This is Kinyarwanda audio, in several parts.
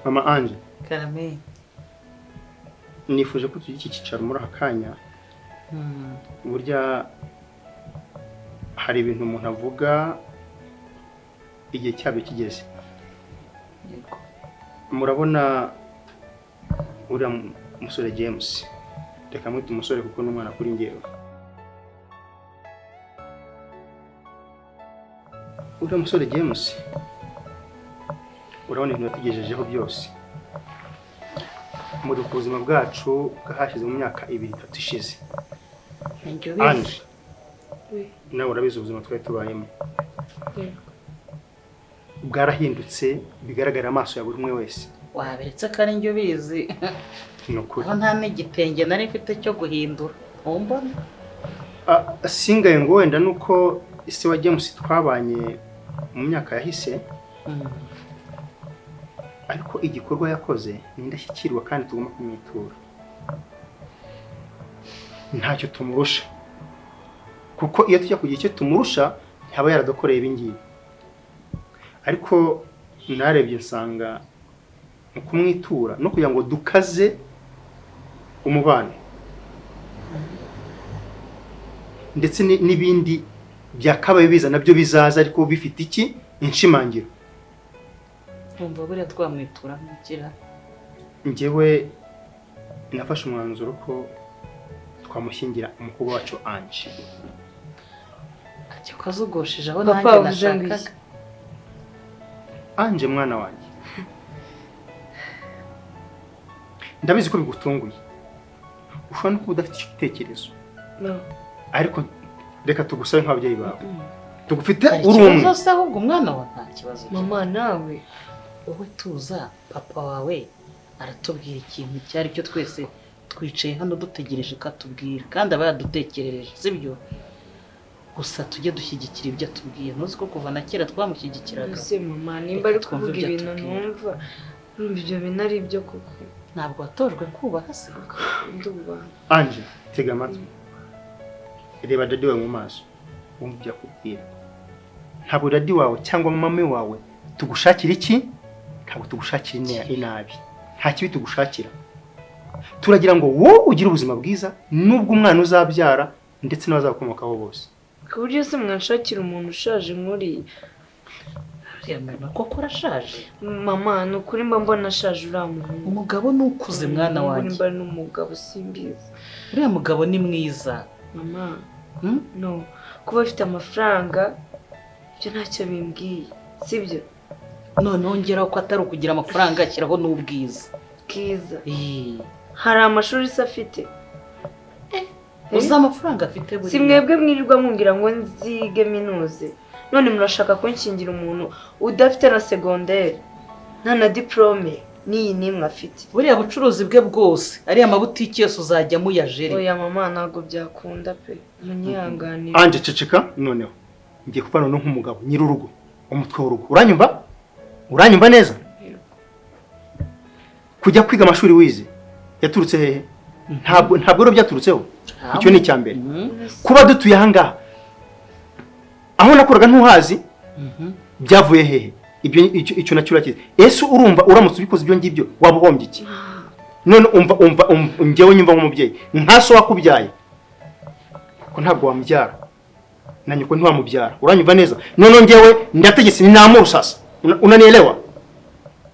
Mama Ange. Karame. Nifuje ko tugira iki cyicaro muri akanya. Burya hari ibintu umuntu avuga igihe cyabyo kigeze. Murabona uriya musore James. Reka mwite umusore kuko n'umwana kuri ngewe. Uriya musore James. Urabona ibintu yatugejejeho byose. Muri ubuzima bwacu bwahashize mu myaka 2-3 ishize. Ange. Nawe urabizi ubuzima twari tubayemo. Bwarahindutse bigaragara amaso ya buri umwe wese. Waberetse kandi njye ubizi. Nukuri. Aho nta n'igitenge nari mfite cyo guhindura. Umbona? Singaye ngo wenda nuko ise wa James twabanye mu myaka yahise. Ariko igikorwa yakoze ni indashyikirwa kandi tugomba kumwitura. Ntacyo tumurusha. Kuko iyo tujya kugira icyo tumurusha ntaba yaradukoreye ibingibi. Ariko narebye nsanga mu kumwitura no kugira ngo dukaze umubano. Ndetse n'ibindi byakabaye biza nabyo bizaza ariko bifite iki inshimangiro. Umva buriya twamwitura nk'ikira. Njyewe nafashe umwanzuro ko twamushyingira umukobwa wacu Ange. Ati kozugosheje aho nanjye nashakaga. Ange mwana wanjye. Ndabizi ko bigutunguye. Ushobora no kuba udafite igitekerezo. No. Ariko reka tugusabe nk'ababyeyi bawe. Tugufite urumwe. Ikibazo ahubwo umwana wa nta kibazo. Mama nawe wowe tuza papa wawe aratubwira ikintu cyari cyo twese twicaye hano dutegereje katubwira kandi aba yadutekerereje sibyo gusa tujye dushyigikira ibyo atubwiye ntuzi ko kuva na kera twamushyigikiraga. Ese mama nimba ari kuvuga ibintu numva ibyo binari ibyo koko ntabwo watojwe kubaha se nduba. Ange tega amatwi reba dadi wawe mu maso wumva ibyo akubwira. Ntabwo dadi wawe cyangwa mama wawe tugushakira iki ntabwo tugushakira inabi nta kibi tugushakira. Turagira ngo wowe ugire ubuzima bwiza nubwo umwana uzabyara ndetse n'abazakomokaho bose. Ku buryo se mwanshakira umuntu ushaje muri yamana koko arashaje. Mama nukuri mba mbona ashaje uramuntu. Umugabo nukuze mwana wanjye. Mba n'umugabo simbizi. Uriya mugabo ni mwiza. Mama no kuba afite amafaranga byo ntacyo bimbwiye sibyo. None ongeraho ko atari ukugira amafaranga ashyiraho n'ubwiza. Bwiza. Hari amashuri se afite. Uza amafaranga afite buri. Simwebwe mwirirwa mumbwira ngo nzige minuze. None murashaka ko nshingira umuntu udafite na secondaire nta na diplome niyi nimwe afite. Buriya bucuruzi bwe bwose ari amabutiki yose uzajya muyajere. Oya mama ntago byakunda pe. Munyihanganire. Ange ceceka noneho. Ngiye kupana no nk'umugabo nyirurugo umutwe w'urugo. Uranyumva? Uranyumva neza? Kujya kwiga amashuri wize yaturutse hehe? Ntabwo ro byaturutseho. Icyo ni cyambere. Kuba dutuye ahangaha aho nakoraga ntuhazi byavuye hehe? Ibyo icyo nacyo urakize. Ese urumva uramutse ubikoze ibyo ngibyo wabuhombye iki? None umva njyewe nyumva nk'umubyeyi nkaso wakubyaye ko ntabwo wamubyara nanyu ko ntiwamubyara. Uranyumva neza? None njyewe ndategetse ni namu rusasa. Unanielewa?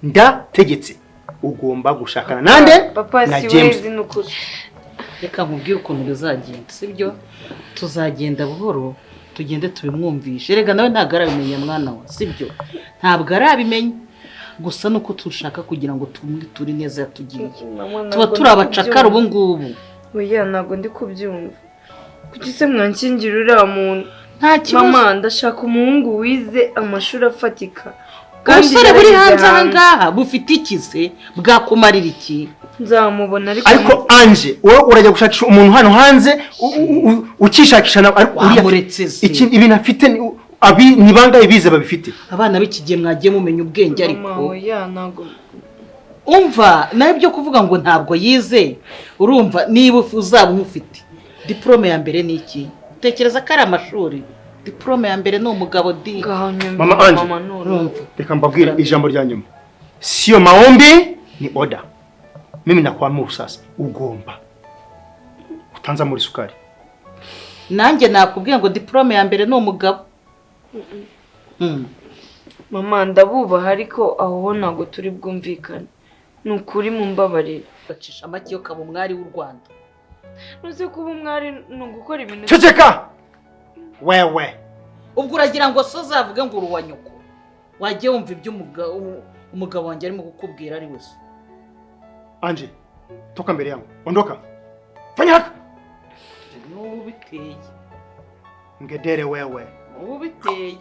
Ndategetse ugomba gushakana nande na James. Reka nkubwire ukuntu bizagenda sibyo tuzagenda buhoro tugende tubimwumvishe. Rega nawe ntabwo arabimenya mwana wa sibyo ntabwo arabimenya gusa nuko tushaka kugira ngo turi neza yatugiye tuba turi abacakara ubu ngubu. Oya ntabwo ndi kubyumva. Kuki se mwankingira uriya muntu? Nta kibazo. Mama ndashaka umuhungu wize amashuri afatika. Ubusore buri hanze ahangaha bufite ikize bwakumarira iki? Nzamubona ariko Ange wowe urajya gushakisha umuntu hano hanze ukishakisha na ariko iki ibintu afite abi nibanga ibize babifite. Abana b'ikigiye mwagiye mumenye ubwenge ariko oya nago umva nayo byo kuvuga ngo ntabwo yize. Urumva niba uzaba umufite diplome ya mbere ni iki? Tekereza ko ari amashuri. Diplome ya mbere ni umugabo di. Mama Ange reka mbabwire ijambo rya nyuma. sio maombi, ni order. Mimi nakuamuru sasa, ugomba utanza muri sukari. Nanjye nakubwiye ngo diplome ya mbere ni umugabo. Mama ndabubaha ariko aho ntago turi bwumvikane. Ni ukuri mumbabarire. Bacisha amaki yo kaba umwari w'u Rwanda. Nuze kuba umwari no gukora ibintu. Ceceka! Wewe. Ubwo uragira ngo so zavuge ngo uruwa nyoko. Wagiye wumva ibyo umugabo wanjye arimo kukubwira ari wese. Anje, toka mbele yangu. Ondoka. Fanya haka. N'ubu biteye. Ngedere wewe. Ubu biteye.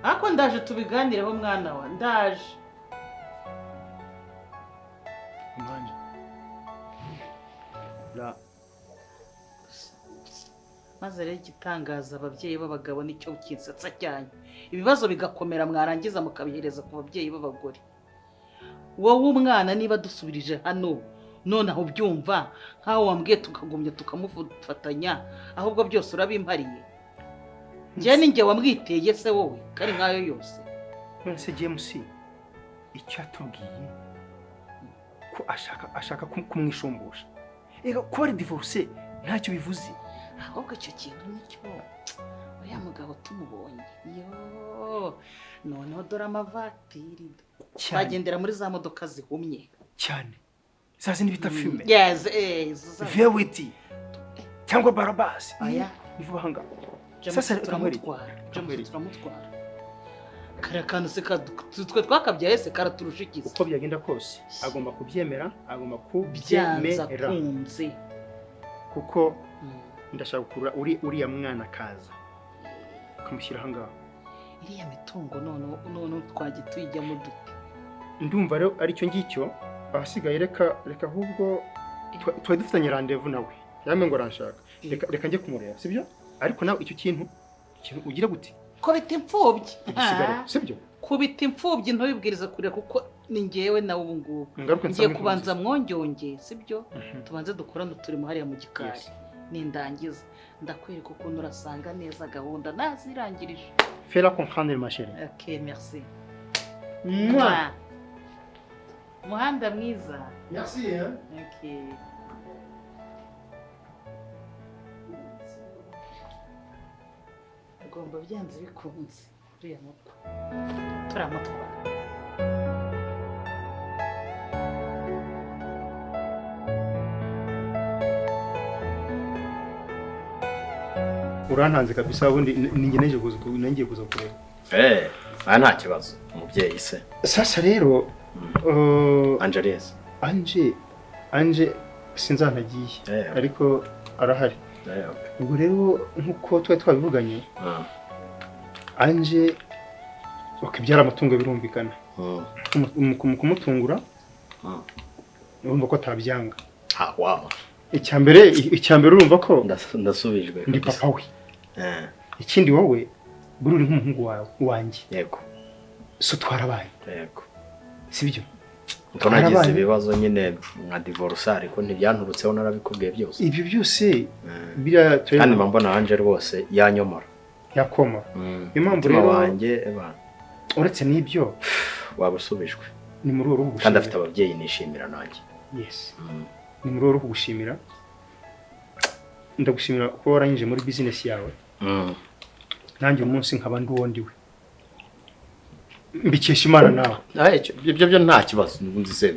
Ako ndaje tubiganireho mwana wa, ndaje. Manje. La. Maze rero igitangaza ababyeyi b'abagabo nicyo kinsetsa cyane. Ibibazo bigakomera mwarangiza mukabihereza ku babyeyi b'abagore. Wowe umwana niba dusubirije hano none aho byumva nkaho wambwiye tukagumya tukamufatanya ahubwo byose urabimpariye. Njye ninjye wamwiteye se wowe kari nkayo yose. Nse James icyo atubwiye ko ashaka kumwishumbusha. Ega ko ari divorce ntacyo bivuze. Ahubwo icyo kintu nicyo oya mugabo tumubonye. Yo none dore amavatiri. Bagendera muri za modoka zihumye cyane. Zazi nibita filme. Yes, Verity. Cyangwa Barabas. Aya nivuba hanga. Sasa turamutwara. Kare kantu se twe twakabyaye se karaturushikiza. Uko byagenda kose agomba kubyemera, agomba kubyemera. Kuko ndashaka kura uriya mwana kaza. Kamushyira hanga. Iriya mitungo none twagituyijyamo dute. Ndumva rero ari cyo ngicyo abasigaye reka ahubwo twa dufitanye rendezvous nawe. Yame ngo ranshaka. Reka njye kumureba, sibyo? Ariko nawe icyo kintu ugira gute? Ko bita imfubyi. Sibyo? Kubita imfubyi ntubibwiriza kure kuko ni ngewe nawe ubu ngubu. Ngiye kubanza mwongyonge, sibyo? Tubanze dukorana turimo hariya mu gikari. Nindangiza ndakwereka ukuntu urasanga neza gahunda nazirangirije. Fais-la comprendre ma chérie. OK, merci. Mwah. Muhanda mwiza. Merci hein. OK. Agomba byanze bikunze. Uriya mutwe. Turamutwara. Urantanze kabisa ubundi ningeneje kuza kureba. Nta kibazo umubyeyi se. Sasa rero Angeles. Anje sinzanagiye ariko arahari. Ubwo rero nkuko twabivuganye. Anje bakibyara amatungo birumvikana. Kumutungura. Urumva ko atabyanga. Wow. Icyambere urumva ko ndasubijwe. Ndi papa we. Ikindi wowe bururi nk'umuhungu wanjye. Yego. So twarabaye. Yego. Sibyo? Tunagize ibibazo nyine nka divorce ariko ntibyanturutseho narabikubwiye byose. Ibyo byose bira kandi mbona Angel rwose yanyomora. Yakoma. Impamvu rero wanjye uretse n'ibyo wabusubijwe. Ni muri uru gushimira. Kandi afite ababyeyi nishimira nanjye. Yes. Ni muri uru kugushimira. Ndagushimira ko waranyije muri business yawe. Nanjye umunsi nkaba ndi wondiwe. Mbikesha Imana nawe. Ibyo nta kibazo nzi se.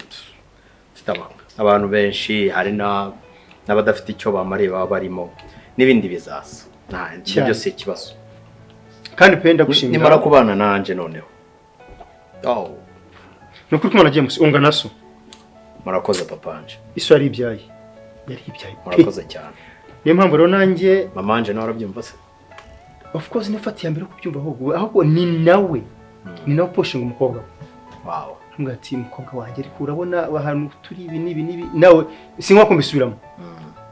Abantu benshi hari n'abadafite icyo bamariye baba barimo n'ibindi bizaza. Ibyo si ikibazo. Kandi penda gushimira. Nimara kubana nanje noneho. Nukuri kumana James ungana so. Murakoze papa anje. Iso yari ibyaye. Murakoze cyane. Niyo mpamvu rero nanjye mama anje nawe arabyumva se. Of course nifatiye mbere kubyumva ahubwo ni nawe. Ni nawe poshinga umukobwa. Wow. Ngati umukobwa wanjye ariko urabona ahantu turi ibi nibi nawe sinkwa ko mbisubiramo.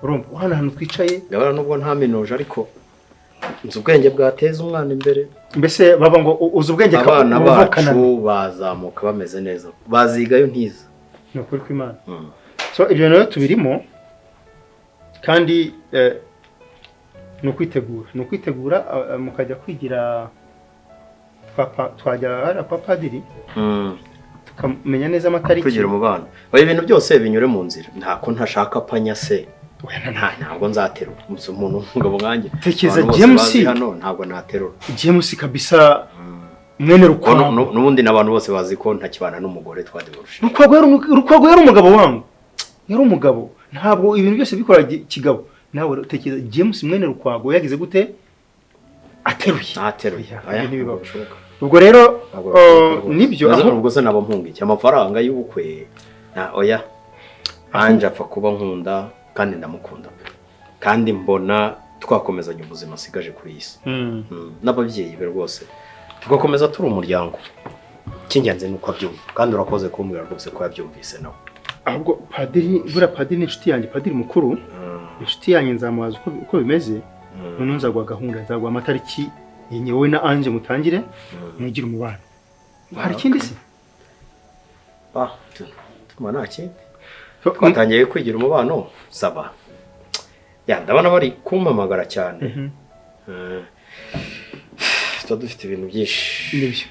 Urumva hano ahantu twicaye. Gabara nubwo nta minoje ariko nzi ubwenge bwateza umwana imbere. Mbese baba ngo uzi ubwenge abana bacu bazamuka bameze neza. Bazigayo ntiza. No kuri kw'Imana. So ibyo nayo tubirimo kandi no kwitegura mukajya kwigira twajya ara papadiri kamenya neza amatariki kugira umubano oya ibintu byose binyure mu nzira ntako ntashaka panya se ntabwo nzaterura umuntu ngabo nkanjye tekereza James hano ntabwo naterura James kabisa mwene Rukwago n'ubundi n'abantu bose bazi ko ntakibana n'umugore twadeburusha Rukwago yari umugabo wangu yari umugabo ntabwo ibintu byose bikora kigabo nawe tekereza James mwene Rukwago yagize gute ateruye ubwo rero nibyo aho ubwo se nabo mpunga iki amafaranga y'ubukwe na oya anje apfa kuba nkunda kandi ndamukunda kandi mbona twakomezanya ubuzima sigaje kuri isi n'ababyeyi be rwose tugakomeza turi umuryango cy'ingenzi nuko abyumva kandi urakoze kumbwira rwose ko yabyumvise nawe ahubwo padiri ni inshuti yanjye padiri mukuru inshuti yanjye nzamubaza uko bimeze none nzagwa gahunda nzagwa amatariki yenye wowe na Ange mutangire mwigira umubano hari ikindi se tuma nta kindi twatangiye kwigira umubano saba ndabona bari kumpamagara cyane tuba dufite ibintu byinshi nibyo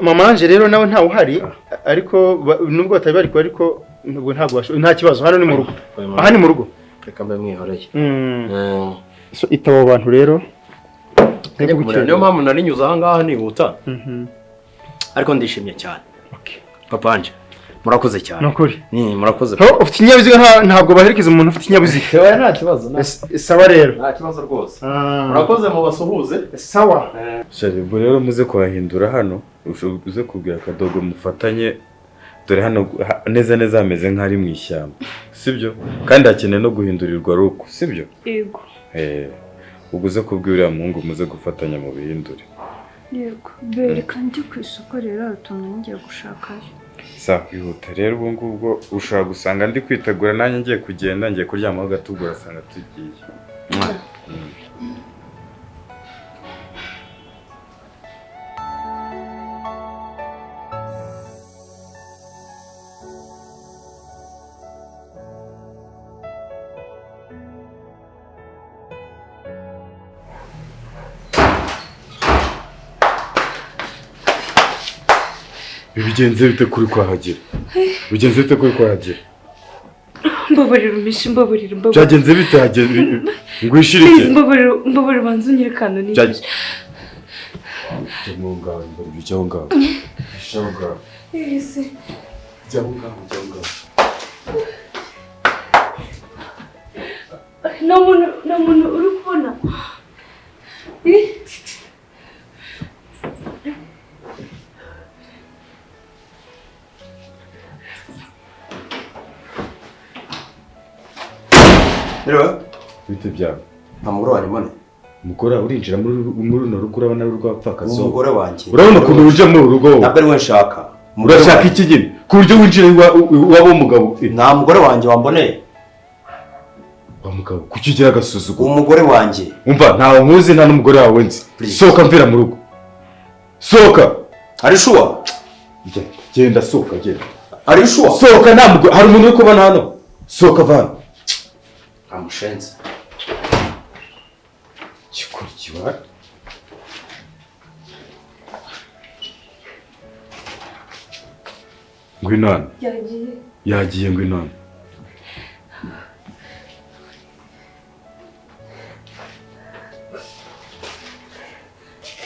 mama Ange rero nawe ntawe uhari ariko nubwo batari bari ariko nubwo nta kibazo hano ni mu rugo aha ni mu rugo reka mbe mwihoreye itabo abantu rero niyo mpamvu nari nyuze aha ngaha nihuta ariko ndishimye cyane papa Ange murakoze cyane nukuri murakoze ufite ikinyabiziga ntabwo baherekeza umuntu ufite ikinyabiziga nta kibazo sawa rero nta kibazo rwose murakoze mu basuhuze sawa Sharibu rero muze kuhahindura hano uze kubwira akadogo mufatanye dore hano neza hameze nk'ari mu ishyamba sibyo kandi hakeneye no guhindurirwa ruko sibyo yego uguze kubwira uriya muhungu muze gufatanya mu bihindure yego bere kandi ku isoko rero utuntu ngiye gushakayo kwihuta rero ubu ngubwo ushobora gusanga ndi kwitegura nanjye ngiye kugenda ngiye kuryamaho gato urasanga tugiye bigenze bite kuri kwahagera mbabarira umishi mbabarira byagenze bite ngwishirike mbabarira banzu nyirekano ni ngaho bijyaho ngaho ese jyaho ngaho nta muntu uri kubona rero bite byawe nta mugore wanjye mbone umugore urinjira muri runo rugo urabona ari urwapfakazi umugore wanjye urabona ukuntu winjira muri uru rugo ntabwo ari we nshaka urashaka iki nyine ku buryo winjira waba umugabo nta mugore wanjye wamboneye wa mugabo kuki ugira agasuzuguro umugore wanjye umva ntawe nkuzi nta n'umugore wawe nzi sohoka mvira mu rugo sohoka ari shuwa genda sohoka genda ari shuwa sohoka nta mugore hari umuntu uri kubona hano sohoka vana amushenze kikurikiwe ngwinana yagiye ngwinana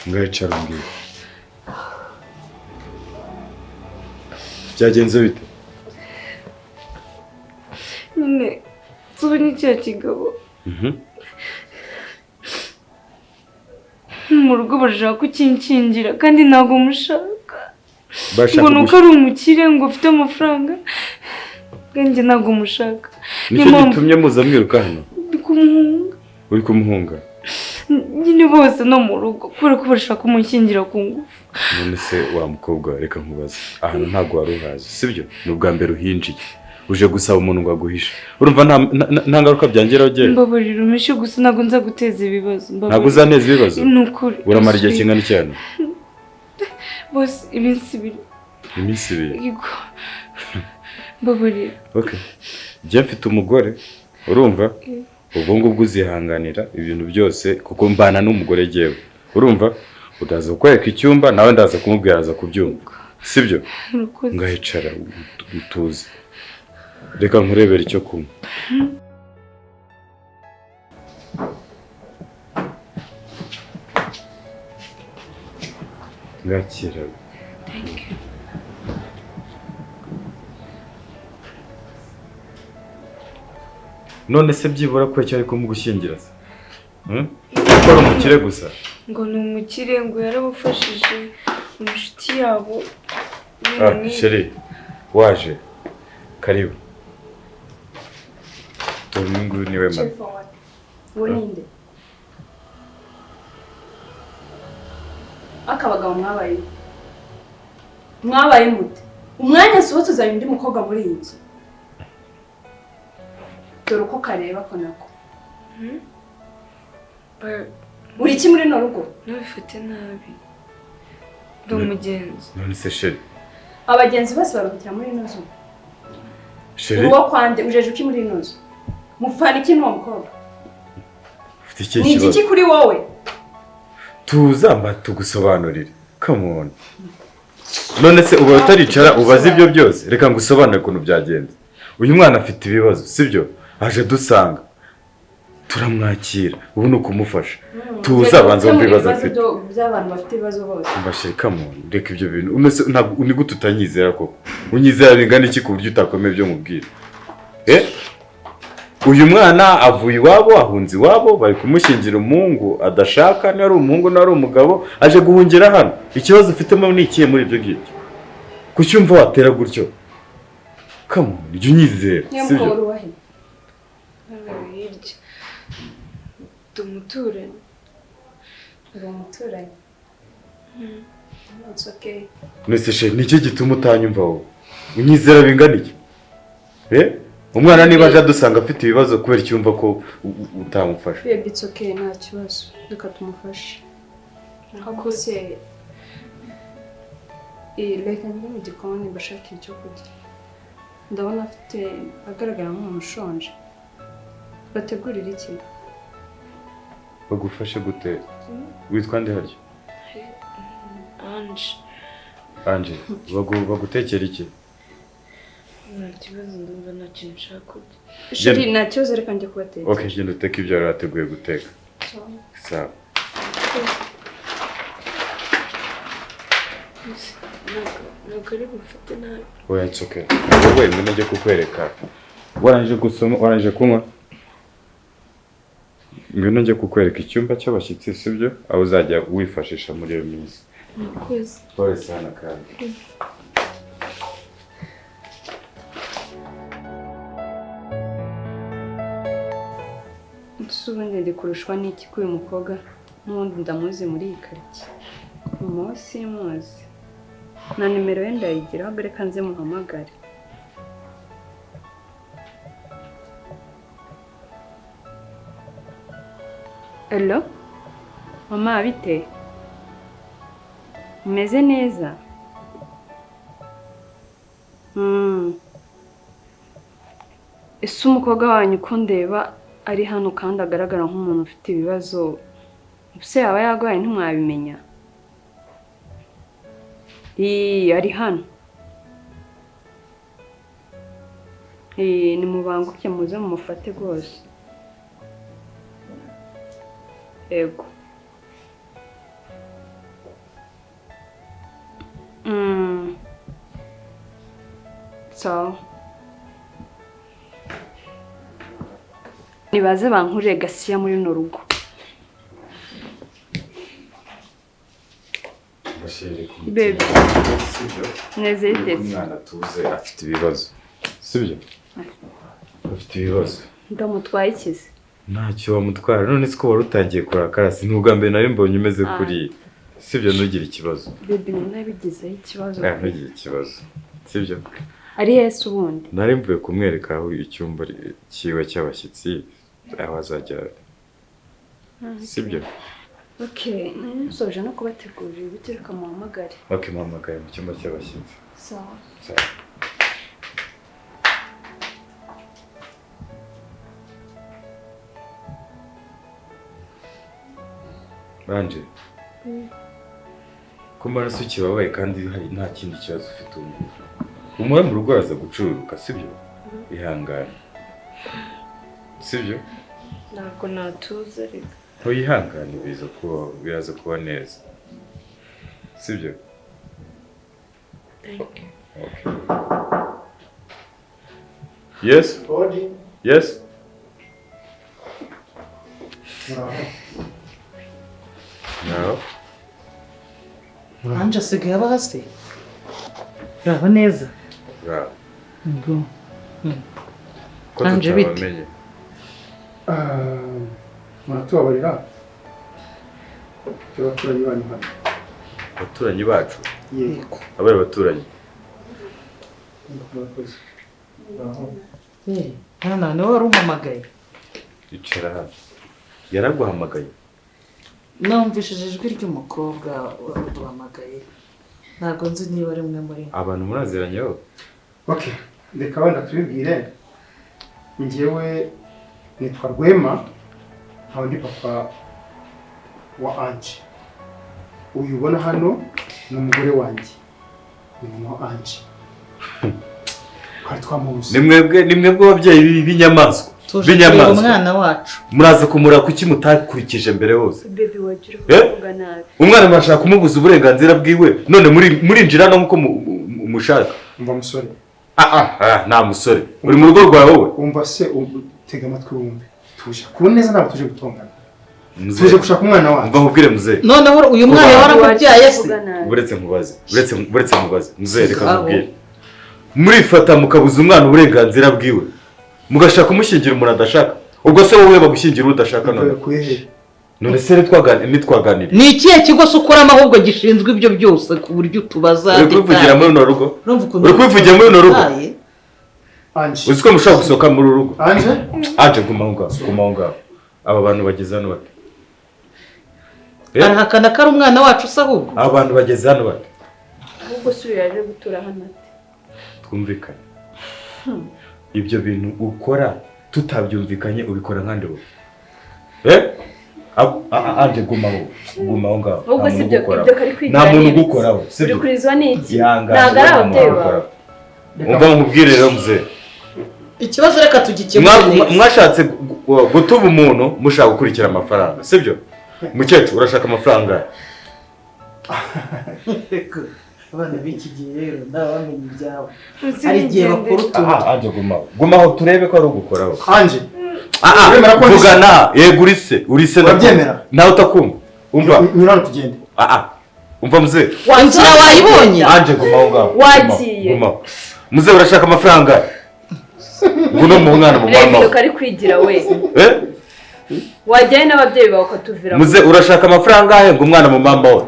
ngayicara mbwira byagenze bite nyine tuba n'icyo kigabo mu rugo bashaka kukinkingira kandi ntabwo mushaka ngo nuko ari umukire ngo ufite amafaranga kandi ntabwo mushaka nicyo gitumye muza mwiruka hano uri kumuhunga nyine bose no mu rugo kubera ko bashaka kumukingira ku ngufu none se wa mukobwa reka nkubaze ahantu ntabwo wari uhazi sibyo ni ubwa mbere uhinjiye uje gusaba umuntu ngo aguhishe urumva nta ngaruka byangiraho ugera mbabarira umishe gusa ntabwo nza guteza ibibazo ntabwo uzaneza ibibazo ni ukuri uramara igihe kingana cyane bose iminsi ibiri yego mbabarira njye mfite umugore urumva ubwo ngubwo uzihanganira ibintu byose kuko mbana n'umugore jyewe urumva utaza kukwereka icyumba nawe ndaza kumubwira aza kubyumva sibyo urakoze. ngahicara utuze reka nkurebera icyo kunywa ngakira Thank you. none se byibura ko cyari kumugushyingira se ko ari umukire gusa Ngo ni umukire ngo yarabafashije inshuti yabo. sheri waje karibu dore uyu nguyu niwe mama uwo ninde akabagabo mwabaye mute umwanya sohotse uzanye undi mukobwa muri iyi nzu dore uko kareba ko nako uri iki muri no rugo Ntubifate nabi. Ndi umugenzi. none se sheri abagenzi bose baruhukira muri ino nzu sheri uwo kwande ujeje uki muri ino nzu mupfana iki n'uwo mukobwa ufite ikihe ni kibazo igiki kuri wowe tuza mba tugusobanurire come on none se uba utaricara ubaza ibyo byose reka ngusobanure ukuntu byagenze uyu mwana afite ibibazo sibyo aje dusanga turamwakira ubu ni ukumufasha tuza abanza wumva ibibazo afite by'abantu bafite ibibazo bose mbashire come on reka ibyo bintu ntabwo ni gute utanyizera koko unyizera bingana iki ku buryo utakomeye ibyo mubwira uyu mwana avuye iwabo ahunze iwabo bari kumushyingira umuhungu adashaka niba ari umuhungu niba ari umugabo aje guhungira hano ikibazo ufitemo ni ikihe muri ibyo ngibyo kucyumva watera gutyo come on jya unyizera sibyo uruwahe Hirya. Ndi umuturanyi. uri umuturanyi it's okay nese she nicyo gituma utanyumva wowe unyizera bingana iki umwana niba aje adusanga afite ibibazo kubera icyumva ko utamufasha baby it's okay nta kibazo reka tumufashe hakose reka njye mu gikoni mbashakira icyo kurya ndabona afite agaragara nk'umuntu ushonje bategurira iki bagufashe gute witwa nde harya Anje bagutekera iki Nta kibazo ndumva nta kintu nshaka kurya. sheri nta kibazo reka njye kubatekera okay genda uteke ibyo yari ateguye guteka sawa Ntabwo ari bufate nabi. oya it's okay wowe ngwino njye kukwereka warangije gusoma warangije kunywa ngwino njye kukwereka icyumba cy'abashyitsi sibyo aho uzajya wifashisha muri iyo minsi Murakoze. pole sana kandi ubundi ndi kurushwa n'iki k'uyu mukobwa n'ubundi ndamuzi muri iyi karitsiye mama simuzi na nimero ye ndayigiraho reka nze muhamagare hello mama bite umeze neza ese umukobwa wanyu uko ndeba ari hano kandi agaragara nk'umuntu ufite ibibazo ese yaba yarwaye ntimwabimenya ari hano nimubanguke muze mumufate rwose yego sawa nibaze bankurire gasiya muri runo rugo bebe neze ndetse umwana tuze afite ibibazo sibyo afite ibibazo ndamutwaye ikize ntacyo wamutwara none se ko wari utangiye kurakara si n'ubwa mbere nari mbonye umeze kuri sibyo ntugire ikibazo bebe nabigizeho ikibazo ntugire ikibazo sibyo ari hese ubundi nari mvuye kumwereka aho icyumba cyiwe cy'abashyitsi aho azajya sibyo okay nsoje no kubategurira ibiti reka muhamagare okay muhamagare mu cyumba cy'abashyitsi sawa banje ko amaraso kibabaye kandi nta kindi kibazo ufite ubu. Umuhe mu rugo araza gucururuka sibyo? Ihangane. Sibyo? ntabwo natuza reka. Uyihangane biraza kuba neza. Sibyo? Thank you. Okay. Yes? Yes? No. Anje asigaye aba hasi. Yaba neza. Yeah. Ngo. Ko Anje bite? tutabamenye. Muratubabarira. Abaturanyi banyu hano. Abaturanyi bacu. Yego. Abaye abaturanyi. Murakoze. Hano niwe wari umpamagaye. Icara hano. Yaraguhamagaye. Numvishije ijwi ry'umukobwa waduhamagaye. Ntabwo nzi niba ari mwe muri. Abantu muraziranye ho? Okay, reka wenda tubibwire. Njyewe nitwa Rwema, nkaba ndi papa wa Ange. Uyu ubona hano ni umugore wanjye. Ni mama wa Ange. Twari twamubuze. Ni mwebwe ababyeyi b'inyamaswa. Tuje umwana wacu. Muraza kumura kuki mutakurikije mbere hose. Baby wagira uvuga nabi. Umwana bashaka kumubuza uburenganzira bwiwe none murinjira no nkuko mushaka. Umva musore. Nta musore. Uri mu rugo rwawe wowe. Umva se tega amatwi wumve. Tuje ku neza ntabwo tuje gutongana. Tuje gushaka umwana wacu. Umva nkubwire muzehe. Noneho uyu mwana warakubyaye se. Buretse nkubaze. Muzehe reka nkubwire. Murifata mukabuza umwana uburenganzira bwiwe. Mugashaka kumushyingira umuntu adashaka. Ubwo se wowe bagushyingira udashaka none. None se nitwaganira. Ni ikihe kigo se ukoramo ahubwo gishinzwe ibyo byose ku buryo tubaza. Uri kwivugira muri runo rugo? Uri kwivugira muri runo rugo? Ange. Uzi ko mushaka gusohoka muri rugo? Ange guma ngaho. Aba bantu bageze hano bate? Arahakana ko ari umwana wacu se ahubwo. Aba bantu bageze hano bate? Ahubwo suri yaje gutura hano ate? Twumvikane. Ibyo bintu ukora tutabyumvikanye ubikora nkande wowe. Ange gumaho ngaho. Ahubwo si ibyo kari kwigira. Nta muntu ugukoraho. Uri kurizwa n'iki? Ntabwo ari ababyeyi bawe. Umva nkubwire rero muzehe. Ikibazo reka tugikemure. Mwashatse gutuba umuntu mushaka gukurikira amafaranga, sibyo? Mukecuru urashaka amafaranga. Abana b'iki gihe rero ndabamenye ibyawe. Ari igihe bakuru tuba. Ange gumaho turebe ko ari ugukoraho. Ange. Vugana yego urise urabyemera nawe utakumva umva nyurano tugende umva muzehe inzira wayibonye Ange gumaho ngaho wagiye muzehe urashaka amafaranga nguno mu mwana mu mama rero kari kwigira we wajyaye n'ababyeyi bawe ukatuvira muzehe urashaka amafaranga ahe ngo umwana mu mama we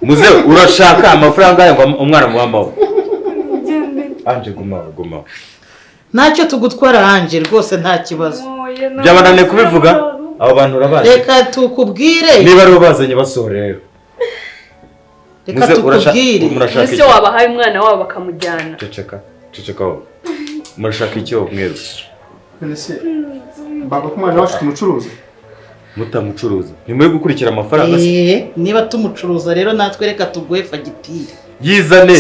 muzehe urashaka amafaranga ahe ngo umwana mu mama we Ange gumaho ntacyo tugutwara Ange rwose nta kibazo byabananiye kubivuga abo bantu urabazi reka tukubwire niba ari bazanye basohora rero reka tukubwire ese wabahaye umwana wabo bakamujyana ceceka wowe murashaka icyo mweru ese baba ko umwana wacu tumucuruza mutamucuruza nimwe gukurikira amafaranga niba tumucuruza rero natwe reka tuguhe fagitire yizane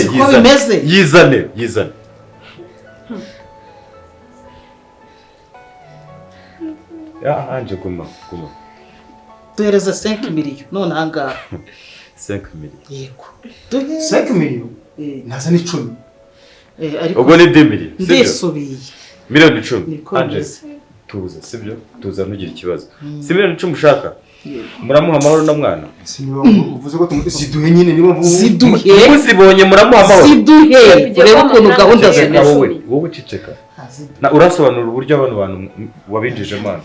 Ange guma duhereza 5 miliyo none ahangaha 5 miliyo yego 5 miliyo naza ni 10 ubwo ni 10 miliyo ndisubiye miliyoni 10 Ange tuza sibyo tuza ntugire ikibazo si miliyoni 10 ushaka muramuha amahoro na mwana uvuze ko ziduhe nyine niba muzibonye muramuha amahoro ziduhe urebe ukuntu gahunda zimeze wowe ciceka na urasobanura uburyo abantu wabinjije mana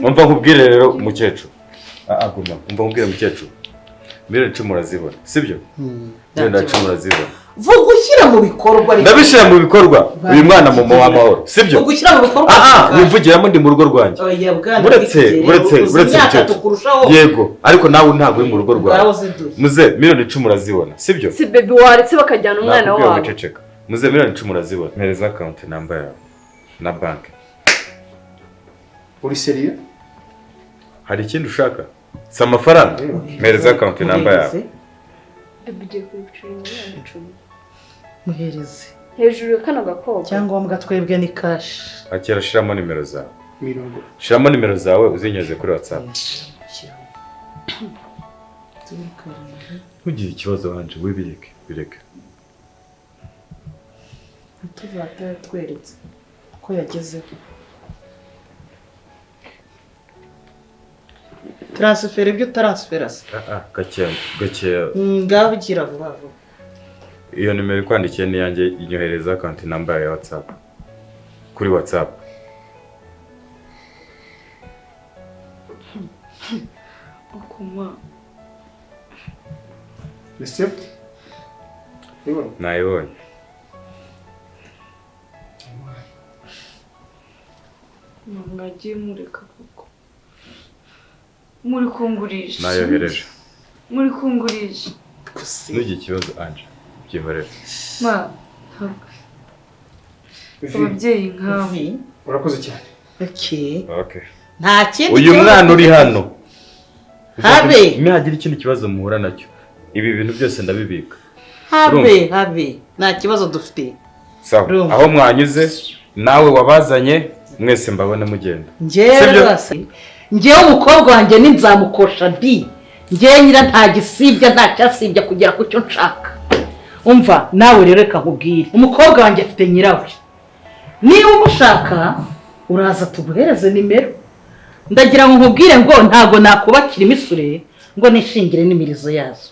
umva nkubwire rero mukecuru umva nkubwire mukecuru miliyoni 10 urazibona sibyo miliyoni 10 urazibona vuga ushyira mu bikorwa ndabishyira mu bikorwa uyu mwana mu amahoro sibyo vuga ushyira mu bikorwa wivugiramo ndi mu rugo rwanjye uretse yego ariko nawe ntabwo uri mu rugo rwawe muze miliyoni 10 urazibona sibyo si baby waretse bakajyana umwana wawe muze miliyoni 10 urazibona mpereza account number yawe na bank uri seriye hari ikindi ushaka si amafaranga mpereza account number yawe Abigiye kubicura miliyoni 10. muhereze Hejuru ya kano gakobwa. cyangombwa twebwe ni cash. akira shiramo nimero zawe mirongo shiramo nimero zawe uzinyuze kuri WhatsApp ntugire ikibazo wanje bireke tuzata tweretse ko yagezeho. Transfer ibyo transfer se. gake Ngaho ugira vuba vuba. iyo nimero ikwandikiye ni yanjye inyohereza account number ya WhatsApp kuri WhatsApp. Okuma. receipt ibona Nayibonye. Mwagiye mureka koko. Muri kungurisha. Nayohereje. Muri kungurisha. Ntugire ikibazo anje byihorere. Ma. Ababyeyi nkawe. urakoze cyane. Okay. Nta kindi. Uyu mwana uri hano. Habe. Mwagira ikindi kibazo muhura nacyo. Ibi bintu byose ndabibika. Habe. Nta kibazo dufite. Sawa. Aho mwanyuze nawe wabazanye mwese mbabone mugenda. Njyewe umukobwa wanjye ninzamukosha di. Njyewe nyira nta gisibya nta cyasibya kugera ku cyo nshaka. Umva nawe rero reka nkubwire. Umukobwa wanjye afite nyirawe. Niba umushaka uraza tuguhereze nimero. Ndagira ngo nkubwire ngo ntago nakubakira imisure ngo nishingire n'imirizo yazo.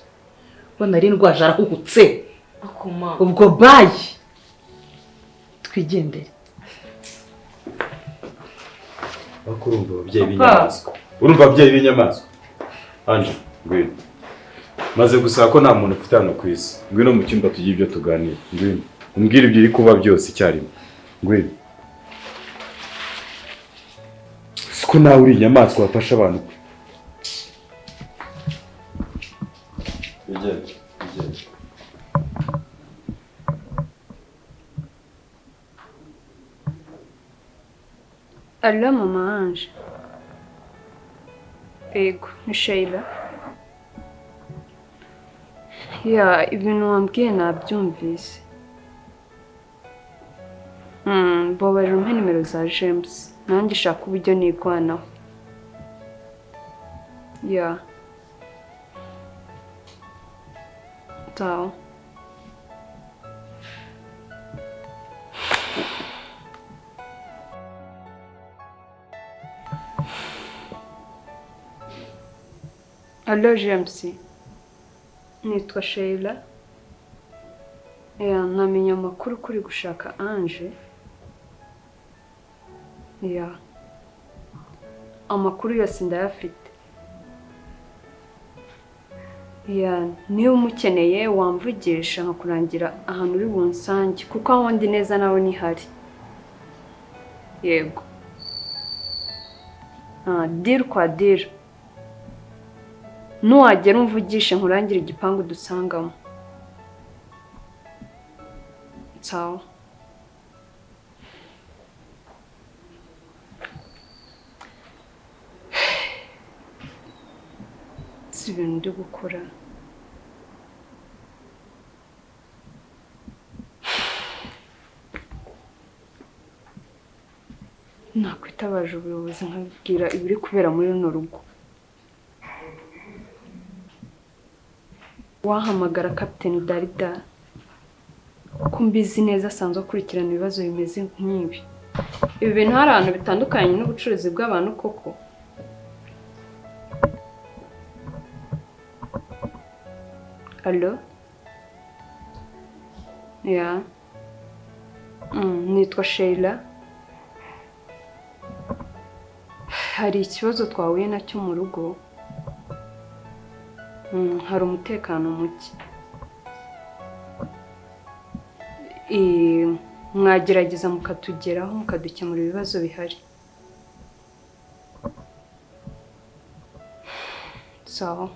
Ngo nari ndwaje arahugutse. Okuma. Ubwo bayi. Twigendere. Bakurumva ababyeyi b'inyamaswa. Urumva ababyeyi b'inyamaswa. Anje, ngwino. Maze gusaba ko nta muntu ufite hano ku isi. Ngwino mu cyumba tugiye ibyo tuganira. Ngwino. Umbwire ibyo iri kuba byose icyarimwe. Ngwino. Siko nawe uri inyamaswa wafasha abantu. Bigende. Allo mama Ange. Ego, ni Sheila. Ya, ibintu wambwiye nabyumvise. Babarira umpe nimero za James. Nanjye shaka uburyo nigwanaho. Ya. Tao. Allo James. Nitwa Sheila. Namenye amakuru kuri gushaka Ange. Amakuru yose ndayafite. Niba umukeneye wamvugisha nkakurangira ahantu uri bunsange kuko aho ndi neza nawe nihari. Yego. Deal kwa deal. Nuwagera umvugishe nkurangira igipangu dusangamo. Ciao. Si ibintu ndi gukora. Nakwitabaje ubuyobozi nkabwira ibiri kubera muri runo rugo. Wahamagara Captain Darida ko mbizi neza asanzwe akurikirana ibibazo bimeze nk'ibi. Ibi bintu hari ahantu bitandukanye n'ubucuruzi bw'abantu koko. Allo? Ya. Nitwa Sheila. Hari ikibazo twahuye nacyo mu rugo. Hari umutekano muke. Mwagerageza mukatugeraho mukadukemura ibibazo bihari. Sawa.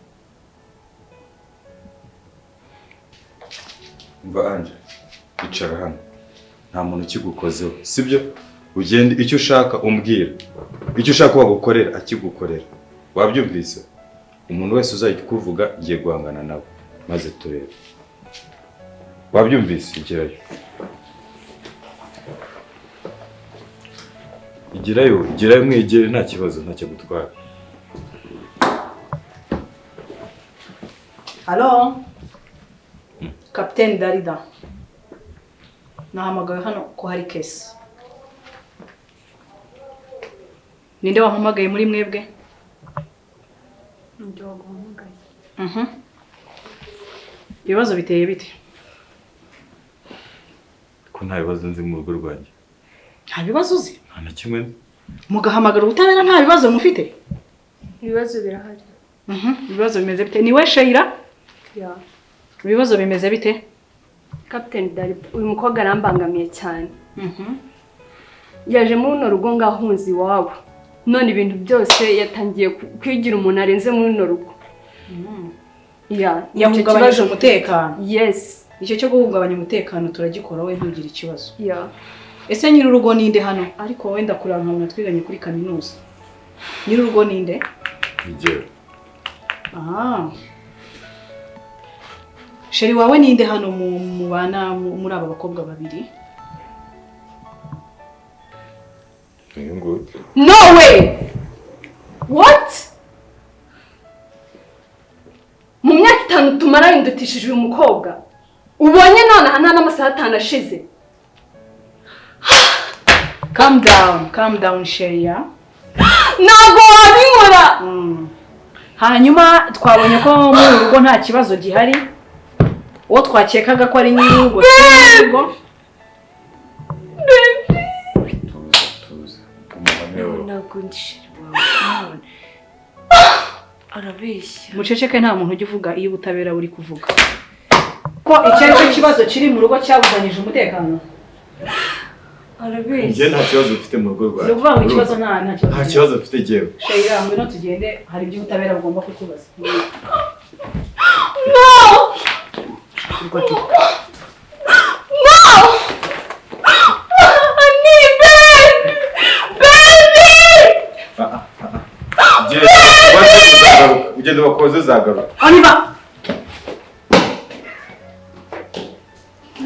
Umva Ange, icara hano. Nta muntu ukigukozeho, sibyo? Ugende icyo ushaka umbwira. Icyo ushaka wagukorera akigukorera. Wabyumvise? umuntu wese uzajya kuvuga ngiye guhangana nawe maze turebe. Wabyumvise? igerayo mwegere nta kibazo ntacyo gutwara. Halo Kapiteni Darida, nahamagaye hano ko hari kesi. Ninde wampamagaye muri mwebwe? Ndi waguhamagaye. Ibibazo biteye bite? Ko nta bibazo nzi mu rugo rwanjye. Nta bibazo uzi? Nta na kimwe. Mugahamagara ubutabera nta bibazo mufite? Ibibazo birahari. Ibibazo bimeze bite? Ni we Sheila? Ya. Ibibazo bimeze bite? Kapiteni Darida, uyu mukobwa arambangamiye cyane. Yaje muri runo rugo ngahunze iwabo. None ibintu byose yatangiye kwigira umuntu arenze muri runo rugo. Ya, yahungabanyije umutekano. Yes. Icyo cyo guhungabanya umutekano turagikora, we ntugire ikibazo. Ya. Ese nyiri urugo ninde hano? Ariko wenda kuranka twiganye kuri kaminuza. Nyiri urugo ninde? Njyewe. Sheri wawe ninde hano mu bana muri aba bakobwa babiri? No way! What? Mu myaka 5 tumara indutishije uyu mukobwa. Ubonye none hana n'amasaha 5 ashize. Calm down Sheria. Nago wabinkora. Hanyuma twabonye ko muri urugo nta kibazo gihari. Uwo twakekaga ko ari nyiri urugo cy'urugo. Nago ndishira wawe. Arabeshya. Muceceke nta muntu ujya uvuga iyo ubutabera buri kuvuga. Ko icyo kibazo kiri mu rugo cyabuzanije umutekano. Arabeshya. Njye nta kibazo ufite mu rugo rwawe. Ni ukuvuga ngo ikibazo nta kibazo. Nta kibazo ufite jewe. Sheila, ngwino tugende, hari ibyo ubutabera bugomba kutubaza. No! Ugenda bakoze zagaruka. Oniva.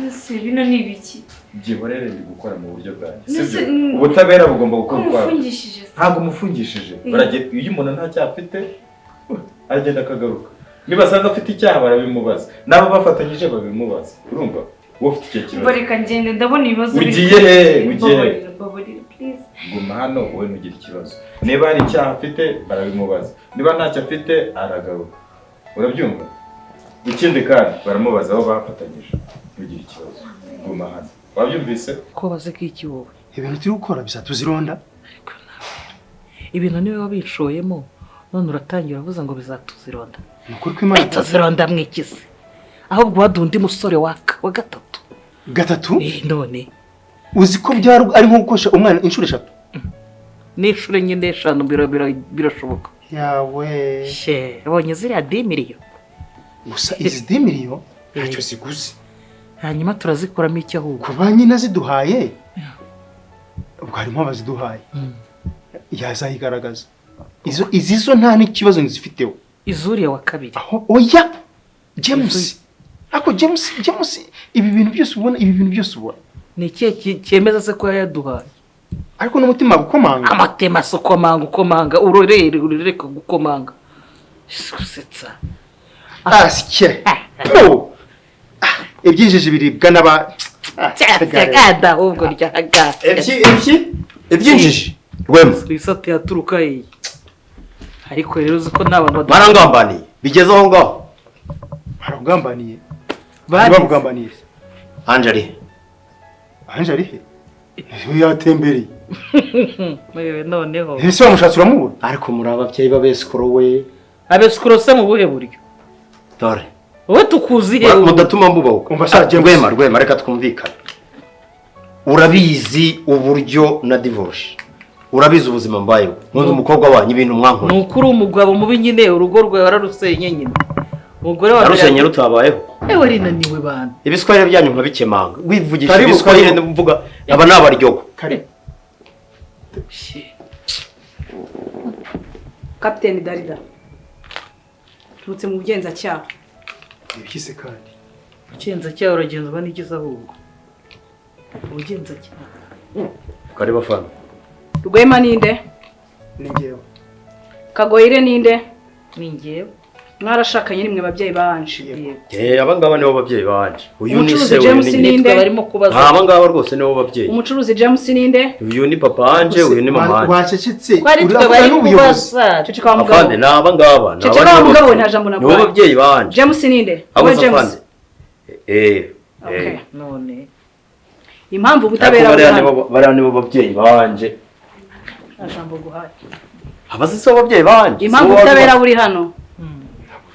Ese bino ni ibiki? Gihorere ndi gukora mu buryo bwanjye. Sibyo. Ubutabera bugomba gukora kwa. Umufungishije. Ntabwo umufungishije. Baragiye iyo umuntu nta cyaha afite agenda akagaruka. Niba asanga afite icyaha barabimubaza. Nabo bafatanyije babimubaza. Urumva? Wowe ufite icyo kibazo. Bareka ngende ndabona ibibazo. Ugiye he? Babarira please. Guma hano wowe ntugire ikibazo. Niba hari icyaha afite barabimubaza. Niba ntacyo afite aragaruka. Urabyumva? Ikindi kandi baramubaza aho bafatanyije. Ntugire ikibazo. Guma hano. Wabyumvise? Ko baze kiki wowe. Ibintu turi gukora bizatuzironda. Ibintu niwe wabishoyemo. None uratangira uvuza ngo bizatuzironda. Nukuri ko Imana itazironda mwikize. Ahubwo wadundi musore wa gatatu. Gatatu? None. Uzi ko byari ari nko gukosha umwana inshuro 3. N'inshuro nyine 5 birashoboka. Yawe. She, abonye ziriya 10 miliyo. Gusa izi 10 miliyo ntacyo ziguze. Hanyuma turazikoramo iki ahubwo? Kuba nyina ziduhaye. Ubwo harimo abaziduhaye. Yazayigaragaza. Izo nta n'ikibazo nzifiteho. Izuriye wa kabiri. Aho oya. James. Ako James ibi bintu byose ubona. Ni ikihe cyemeza se ko yaduhaye? Ariko n'umutima gukomanga. Amatema so komanga uroreka gukomanga. Gusetsa. Asike. No. Ebyinjije biribwa n'aba cyagada ahubwo ryaga. Ebyinjije. Rwema. Twisate yaturuka yi. Ariko rero uko n'abantu barangambaniye. Bigeze aho ngaho. Barangambaniye. Barangambaniye. Anjari. Anjari he? Yatembereye. Mewe noneho. Ese wamushatse uramubona? Ariko muri ababyeyi babesikoro we. Abesikoro se mu buhe buryo? Dore. Wowe tukuziye mudatuma mbubahuka. Umva Rwema reka twumvikane. Urabizi uburyo na divorce. Urabizi ubuzima mbayeho. None umukobwa wanyu ibintu mwankora. Nukuri umugabo mubi nyine urugo rwe wararusenye nyine. Umugore wa Rusenye rutabayeho. Ewe rinaniwe bana. Ibiswahili byanyu nkabikemanga. Wivugisha ibiswahili mvuga aba nabaryogo. Kare. Kapiteni Darida. turutse mu bugenzacyaha. Ibikise kandi. Ubugenzacyaha uragenzwa n'igize ahubwo. Ubugenzacyaha. Kare bafana. Rwema ninde? Ni ngewe. Kagoyire ninde? Ni ngewe. Mwarashakanye nimwe babyeyi banje. Abangaba nibo babyeyi banje. Uyu ni Umucuruzi se James ninde? Barimo kubaza. Abangaba rwose nibo babyeyi. Umucuruzi James ninde? Uyu ni papa anje, uyu ni mama anje. Wacecetse. Bari twe bari kubaza. Ceceka wa mugabo. Afande nabangaba. Ceceka wa mugabo nta jambo Nibo nabwo. babyeyi banje. James ninde? Abo James. Okay. None. Impamvu ubutabera bari nibo babyeyi banje. Nta jambo guhaye. Abazi so babyeyi banje. Impamvu ubutabera buri hano.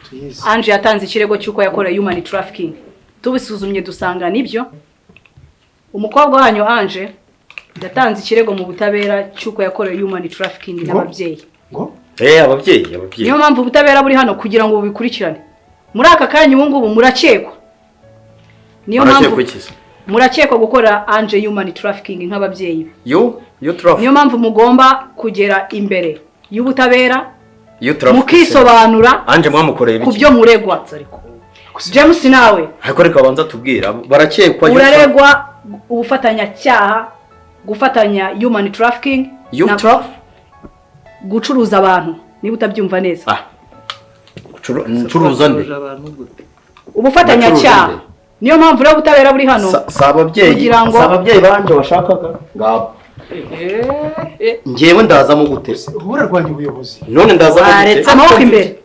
Tuyizi. Anje yatanze ikirego cy'uko yakoreye human trafficking. Tubisuzumye dusanga nibyo. Umukobwa wanyu Anje yatanze ikirego mu butabera cy'uko yakoreye human trafficking n'ababyeyi. Ngo? Ababyeyi. Niyo mpamvu ubutabera buri hano kugira ngo bubikurikirane. Muri aka kanya ubu ngubu murakekwa. Niyo mpamvu murakekwa gukora Anje human trafficking nk'ababyeyi. Yo traffic. Niyo mpamvu mugomba kugera imbere y'ubutabera. Mukisobanura Anje mwamukoreye biki? Kubyo muregwa. James nawe. Ariko reka banza tubwira barakekwa uraregwa ubufatanyacyaha, gufatanya human trafficking, gucuruza abantu niba utabyumva neza. Gucuruza nde? Ubufatanyacyaha. Niyo mpamvu rero ubutabera buri hano. Sababyeyi banje bashakaga ngabo. Ngewe ndaza mu gute? Ubura rwanye ubuyobozi. None ndaza mu gute? Amaboko imbere.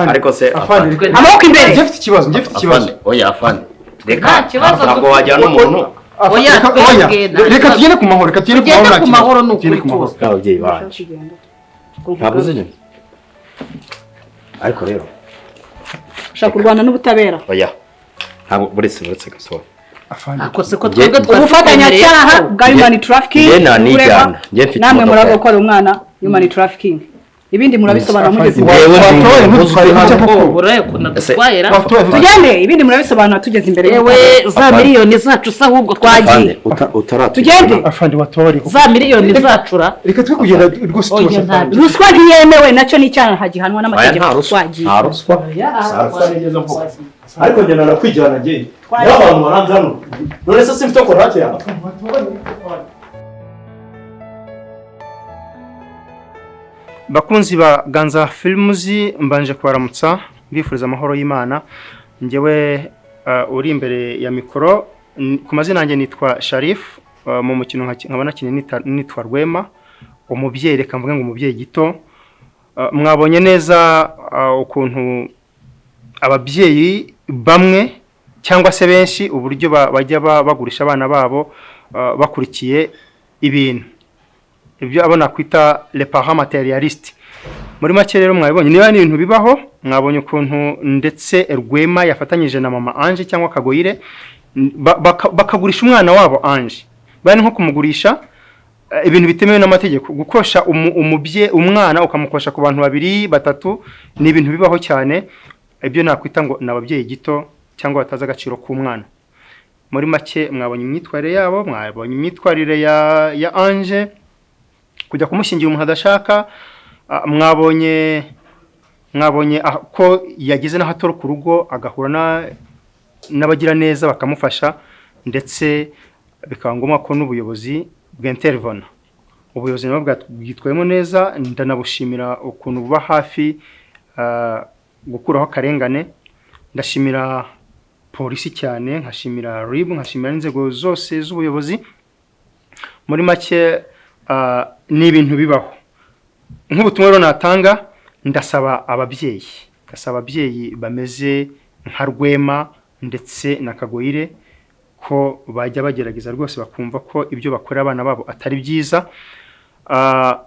Ariko se afande. Amaboko imbere. Ngifite ikibazo. Oya afande. Reka ntabwo wajyana umuntu. Reka tugende ku mahoro, Tugende ku mahoro n'ukuri kose. Ababyeyi banje. Ntabwo uzi nyine. Ariko rero ushaka kurwana n'ubutabera. Oya. Ntabwo buretse gasohoka. Akose ko twebwe ubufatanyacyaha bwa human trafficking. Namwe muragokora umwana human trafficking. Ibindi murabisobanura mugeze tugende ibindi murabisobanura tugeze imbere yewe za miliyoni zacu se ahubwo twagiye tugende afande watori za miliyoni zacura reka twe kugenda rwose ruswa ntiyemewe nacyo ni icyaha hagihanwa n'amategeko twagiye nta ruswa nigeze mvuga ariko njye narakwijyana njye n'abantu baranze hano none se simfite korate yawe bakunzi ba Ganza Films mbanje kubaramutsa mbifuriza amahoro y'Imana njyewe uri imbere ya mikoro ku mazina yanjye nitwa Sharif mu mukino nkabona kinini nitwa Rwema umubyeyi reka mvuge ngo umubyeyi gito mwabonye neza ukuntu ababyeyi bamwe cyangwa se benshi uburyo bajya bagurisha abana babo bakurikiye ibintu ibyo abona kwita les parents matérialistes muri make rero mwabonye niba ni ibintu bibaho mwabonye ukuntu ndetse Rwema yafatanyije na mama Anje cyangwa Kagoyire bakagurisha umwana wabo Anje bari nko kumugurisha ibintu bitemewe n'amategeko gukosha umwana ukamukosha ku bantu babiri batatu ni ibintu bibaho cyane ibyo nakwita ngo nababyeyi gito cyangwa bataza agaciro k'umwana muri make mwabonye imyitwarire yabo mwabonye imyitwarire ya Anje kujya kumushingira umuntu adashaka mwabonye ko yagize n'ahatoro ku rugo agahura n'abagira neza bakamufasha ndetse bikaba ngombwa ko n'ubuyobozi bw'intervene ubuyobozi nabwo bwitwayemo neza ndanabushimira ukuntu buba hafi gukuraho akarengane ndashimira polisi cyane nkashimira RIB nkashimira n'inzego zose z'ubuyobozi muri make ni ibintu bibaho nk'ubutumwa rero natanga ndasaba ababyeyi bameze nka Rwema ndetse na Kagoyire ko bajya bagerageza rwose bakumva ko ibyo bakora abana babo atari byiza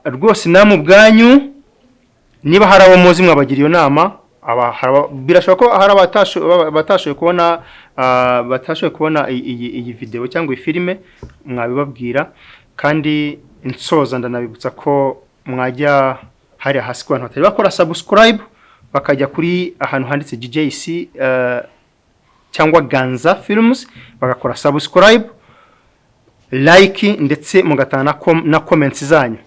rwose namwe ubwanyu niba hari abo muzi mwabagira iyo nama birashoboka ko hari batashoboye kubona iyi video cyangwa iyi filime mwabibabwira kandi insoza ndanabibutsa ko mwajya hari hasi ku bantu batari bakora subscribe bakajya kuri ahantu handitse GJC cyangwa Ganza Films bagakora subscribe like ndetse mugatana na comments zanyu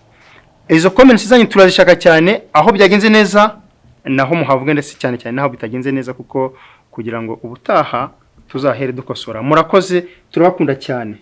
izo comments zanyu turazishaka cyane aho byagenze neza naho muhavuge ndetse cyane cyane naho bitagenze neza kuko kugira ngo ubutaha tuzahere dukosora. Murakoze, turabakunda cyane.